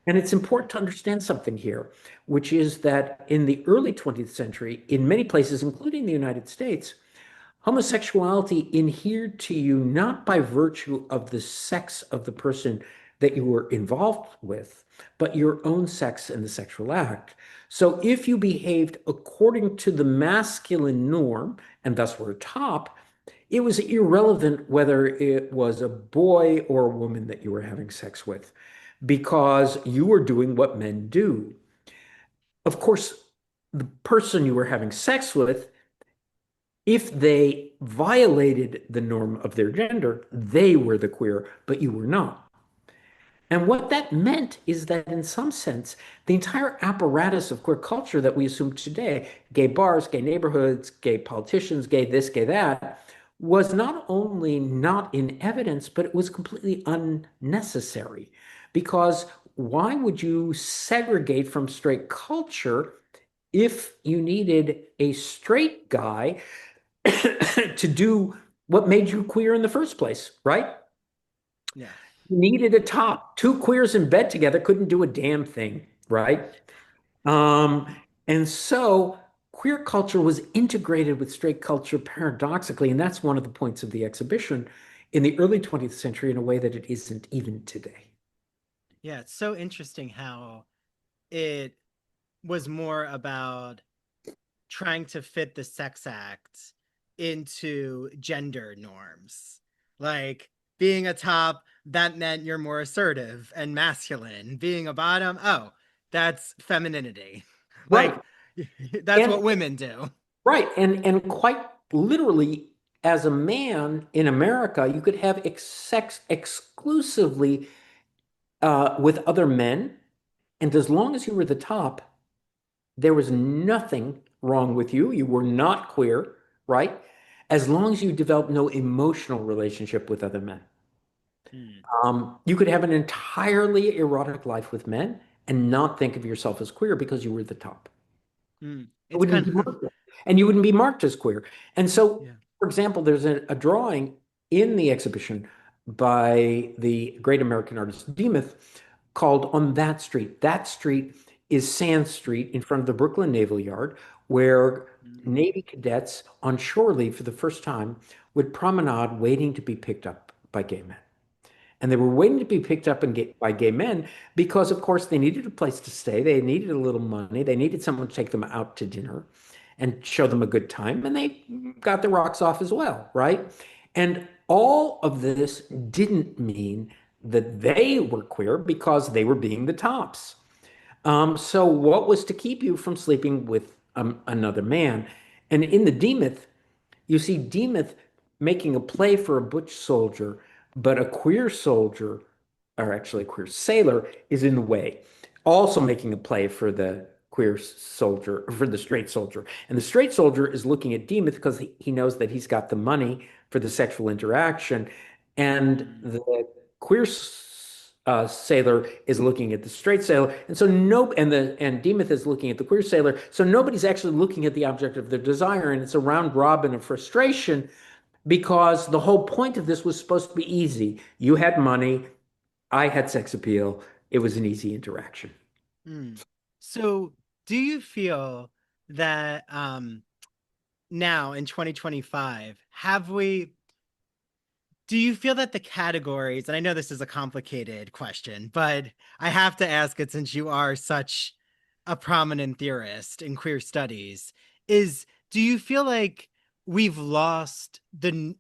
And it's important to understand something here, which is that in the early 20th century, in many places, including the United States, homosexuality adhered to you not by virtue of the sex of the person that you were involved with, but your own sex and the sexual act. So if you behaved according to the masculine norm, and thus were top, it was irrelevant whether it was a boy or a woman that you were having sex with, because you were doing what men do. Of course, the person you were having sex with, if they violated the norm of their gender, they were the queer, but you were not. And what that meant is that in some sense, the entire apparatus of queer culture that we assume today, gay bars, gay neighborhoods, gay politicians, gay this, gay that, was not only not in evidence, but it was completely unnecessary. Because why would you segregate from straight culture if you needed a straight guy to do what made you queer in the first place, right? Yeah. You needed a top. Two queers in bed together couldn't do a damn thing, right? And so queer culture was integrated with straight culture paradoxically, and that's one of the points of the exhibition in the early 20th century in a way that it isn't even today. Yeah, it's so interesting how it was more about trying to fit the sex act into gender norms. Like being a top, that meant you're more assertive and masculine. Being a bottom, oh, that's femininity. Right. Like that's what women do. Right. And quite literally, as a man in America, you could have sex exclusively with other men. And as long as you were the top, there was nothing wrong with you. You were not queer, right? As long as you developed no emotional relationship with other men. You could have an entirely erotic life with men and not think of yourself as queer because you were the top. It's kind of... And you wouldn't be marked as queer. And so, Yeah. for example, there's a drawing in the exhibition by the great American artist Demuth called On That Street. That street is Sand Street in front of the Brooklyn Naval Yard, where Navy cadets on shore leave for the first time would promenade waiting to be picked up by gay men. And they were waiting to be picked up by gay men because, of course, they needed a place to stay. They needed a little money. They needed someone to take them out to dinner and show them a good time. And they got their rocks off as well, right? And all of this didn't mean that they were queer because they were being the tops. So what was to keep you from sleeping with another man? And in the Demuth, you see Demuth making a play for a butch soldier, but a queer soldier, or actually a queer sailor, is in the way, also making a play for the queer soldier, or for the straight soldier. And the straight soldier is looking at Demuth because he knows that he's got the money for the sexual interaction. And the queer sailor is looking at the straight sailor, and so and Demuth is looking at the queer sailor. So nobody's actually looking at the object of their desire, and it's a round robin of frustration because the whole point of this was supposed to be easy. You had money, I had sex appeal. It was an easy interaction. So, do you feel that now in 2025, do you feel that the categories, and I know this is a complicated question, but I have to ask it since you are such a prominent theorist in queer studies, do you feel like we've lost the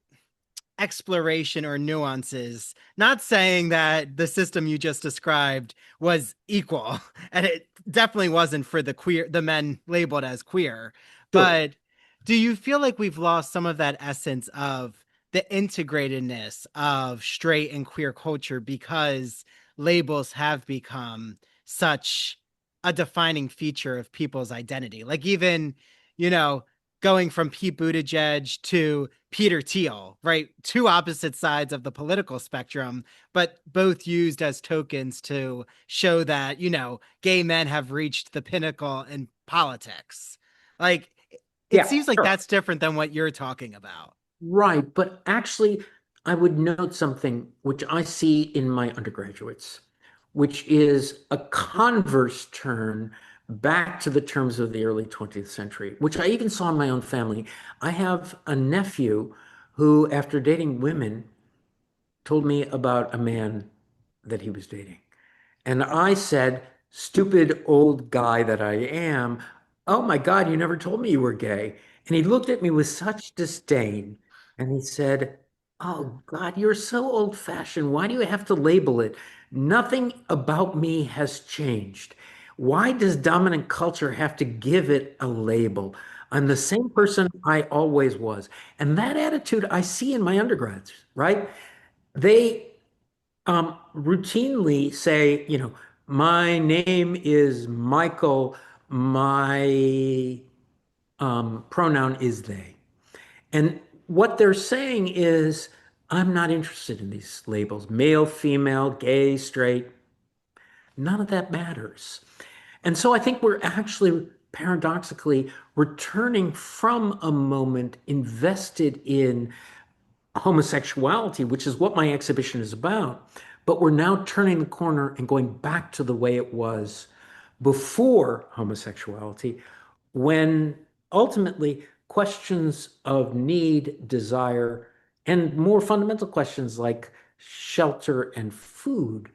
exploration or nuances, not saying that the system you just described was equal, and it definitely wasn't for the men labeled as queer, but do you feel like we've lost some of that essence of the integratedness of straight and queer culture because labels have become such a defining feature of people's identity? Like even, going from Pete Buttigieg to Peter Thiel, right? Two opposite sides of the political spectrum, but both used as tokens to show that, gay men have reached the pinnacle in politics. Like, it seems like that's different than what you're talking about. Right. But actually, I would note something which I see in my undergraduates, which is a converse turn back to the terms of the early 20th century, which I even saw in my own family. I have a nephew who, after dating women, told me about a man that he was dating. And I said, stupid old guy that I am, oh my God, you never told me you were gay. And he looked at me with such disdain and he said, oh God, you're so old fashioned. Why do you have to label it? Nothing about me has changed. Why does dominant culture have to give it a label? I'm the same person I always was. And that attitude I see in my undergrads, right? They routinely say, my name is Michael, my pronoun is they. And what they're saying is, I'm not interested in these labels, male, female, gay, straight. None of that matters. And so I think we're actually paradoxically returning from a moment invested in homosexuality, which is what my exhibition is about. But we're now turning the corner and going back to the way it was before homosexuality, when ultimately questions of need, desire, and more fundamental questions like shelter and food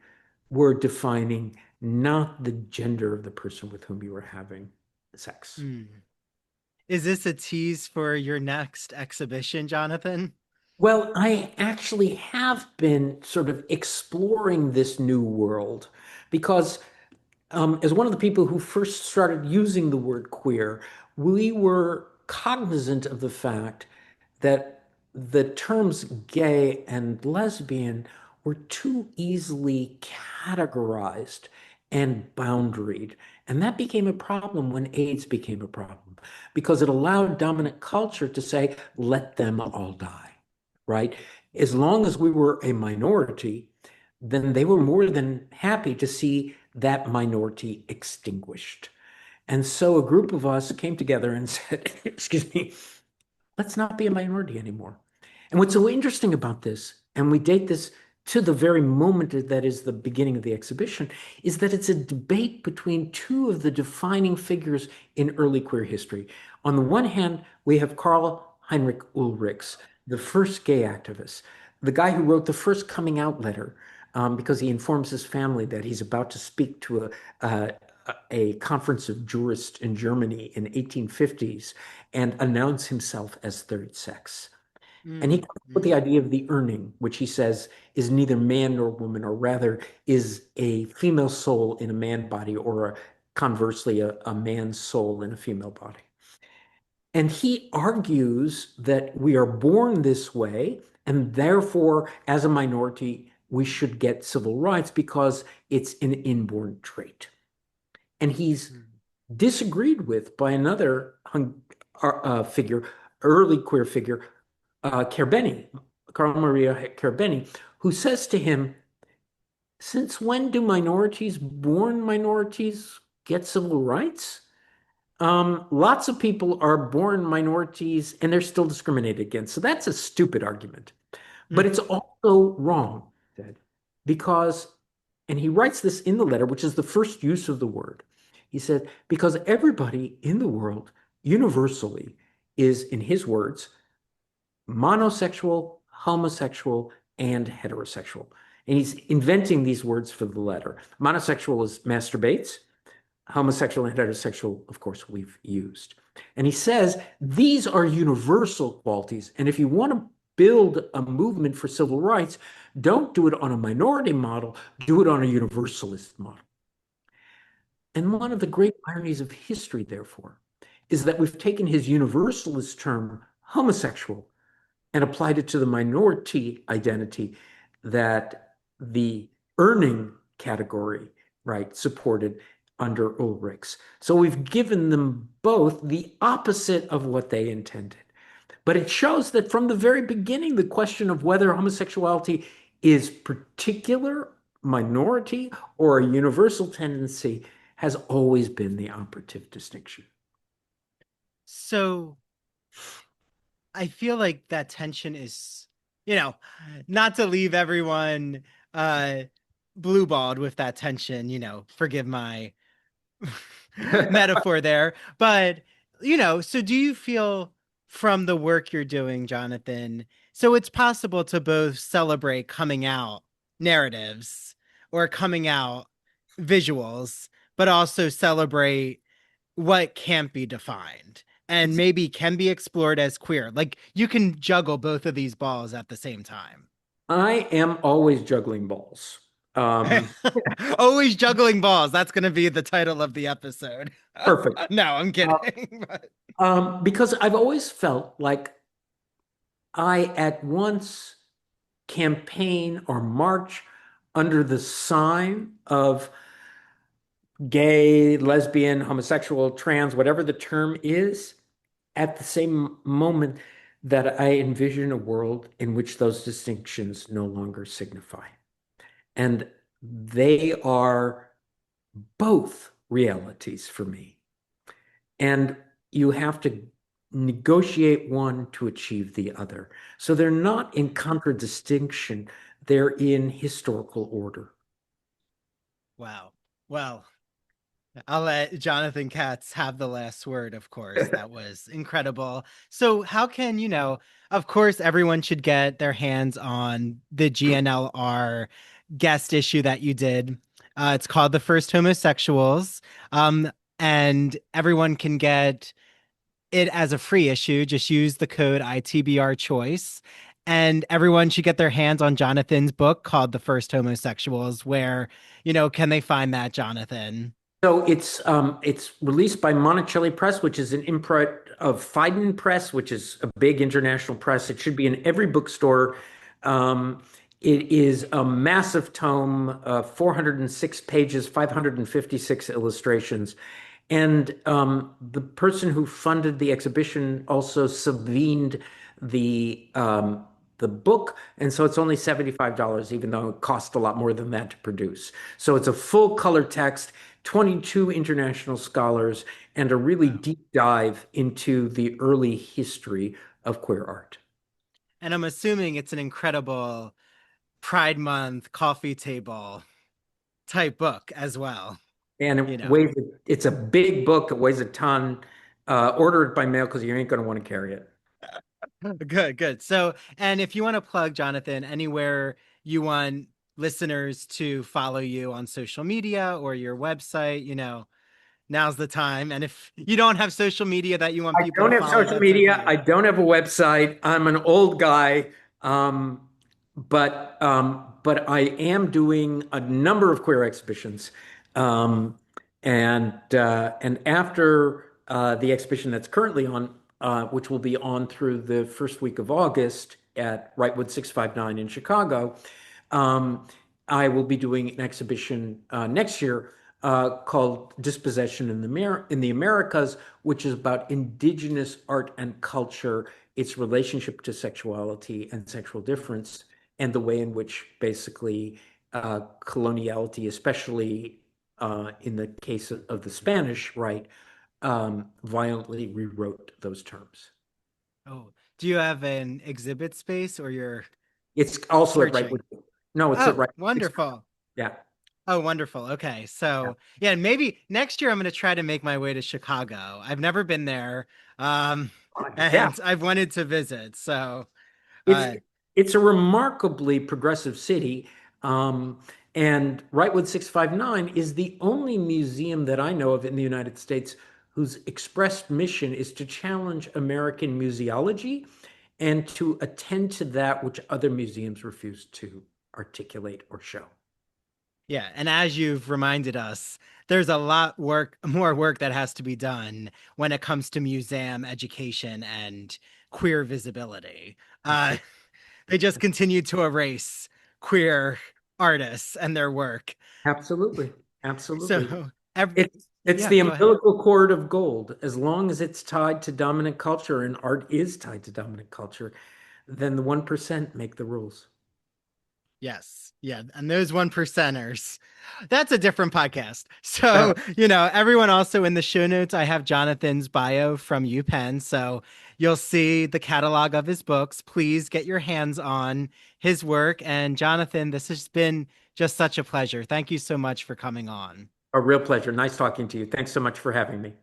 were defining, not the gender of the person with whom you were having sex. Is this a tease for your next exhibition, Jonathan? Well, I actually have been sort of exploring this new world because, as one of the people who first started using the word queer, we were cognizant of the fact that the terms gay and lesbian were too easily categorized and boundaried. And that became a problem when AIDS became a problem because it allowed dominant culture to say, let them all die, right? As long as we were a minority, then they were more than happy to see that minority extinguished. And so a group of us came together and said, excuse me, let's not be a minority anymore. And what's so interesting about this, and we date this to the very moment that is the beginning of the exhibition, is that it's a debate between two of the defining figures in early queer history. On the one hand, we have Karl Heinrich Ulrichs, the first gay activist, the guy who wrote the first coming out letter, because he informs his family that he's about to speak to a conference of jurists in Germany in 1850s and announce himself as third sex. And he comes up with the idea of the urning, which he says is neither man nor woman, or rather is a female soul in a man body, or conversely, a man's soul in a female body. And he argues that we are born this way, and therefore, as a minority, we should get civil rights because it's an inborn trait. And he's disagreed with by another figure, early queer figure, Kerbeni, Carl Maria Kerbeni, who says to him, since when do minorities, born minorities, get civil rights? Lots of people are born minorities and they're still discriminated against. So that's a stupid argument. But it's also wrong, Ted, because, and he writes this in the letter, which is the first use of the word. He said, because everybody in the world universally is, in his words, monosexual, homosexual, and heterosexual. And he's inventing these words for the letter. Monosexual is masturbates. Homosexual and heterosexual, of course, we've used. And he says these are universal qualities. And if you want to build a movement for civil rights, don't do it on a minority model, do it on a universalist model. And one of the great ironies of history, therefore, is that we've taken his universalist term, homosexual, and applied it to the minority identity that the earning category, right, supported under Ulrichs. So we've given them both the opposite of what they intended. But it shows that from the very beginning, the question of whether homosexuality is particular, minority, or a universal tendency has always been the operative distinction. So I feel like that tension is, not to leave everyone blue-balled with that tension, forgive my metaphor there. But, so do you feel from the work you're doing, Jonathan, so it's possible to both celebrate coming out narratives or coming out visuals, but also celebrate what can't be defined and maybe can be explored as queer? Like you can juggle both of these balls at the same time. I am always juggling balls. Always juggling balls. That's going to be the title of the episode. Perfect. No, I'm kidding. Because I've always felt like I at once campaign or march under the sign of gay, lesbian, homosexual, trans, whatever the term is, at the same moment that I envision a world in which those distinctions no longer signify. And they are both realities for me. And you have to negotiate one to achieve the other. So they're not in contradistinction, they're in historical order. Wow. Well, I'll let Jonathan Katz have the last word, of course. That was incredible. So how can, of course, everyone should get their hands on the G&LR guest issue that you did. It's called The First Homosexuals. And everyone can get it as a free issue. Just use the code ITBR choice. And everyone should get their hands on Jonathan's book called The First Homosexuals. Where, can they find that, Jonathan? So it's released by Monticelli Press, which is an imprint of Phaidon Press, which is a big international press. It should be in every bookstore. It is a massive tome, 406 pages, 556 illustrations. And the person who funded the exhibition also subvened the book, and so it's only $75, even though it cost a lot more than that to produce. So it's a full color text, 22 international scholars, and a really deep dive into the early history of queer art. And I'm assuming it's an incredible Pride Month coffee table type book as well. And it's a big book. It weighs a ton. Order it by mail because you ain't going to want to carry it. Good. So, and if you want to plug, Jonathan, anywhere you want listeners to follow you on social media or your website, now's the time. And if you don't have social media that you want people to follow, I don't have social media. okay. I don't have a website. I'm an old guy. But I am doing a number of queer exhibitions. And after the exhibition that's currently on which will be on through the first week of August at Wrightwood 659 in Chicago. I will be doing an exhibition next year called Dispossession in the Americas, which is about indigenous art and culture, its relationship to sexuality and sexual difference, and the way in which basically coloniality, especially in the case of the Spanish, right, violently rewrote those terms. Oh, do you have an exhibit space or you're It's also at searching? Wrightwood. No, it's at Oh, Wrightwood. wonderful. Yeah. Oh, wonderful. Okay. Yeah. So, yeah, maybe next year I'm going to try to make my way to Chicago. I've never been there. Yeah. And I've wanted to visit. So, It's uh, it's a remarkably progressive city. And Wrightwood 659 is the only museum that I know of in the United States whose expressed mission is to challenge American museology and to attend to that which other museums refuse to articulate or show. yeah. And as you've reminded us, there's a more work that has to be done when it comes to museum education and queer visibility. They just continue to erase queer artists and their work. Absolutely. Absolutely. So, It's yeah, the go ahead. umbilical cord of gold. As long as it's tied to dominant culture and art is tied to dominant culture, then the 1% make the rules. Yes. Yeah. And those one percenters, that's a different podcast. So, everyone also in the show notes, I have Jonathan's bio from UPenn. So you'll see the catalog of his books. Please get your hands on his work. And Jonathan, this has been just such a pleasure. Thank you so much for coming on. A real pleasure. Nice talking to you. Thanks so much for having me.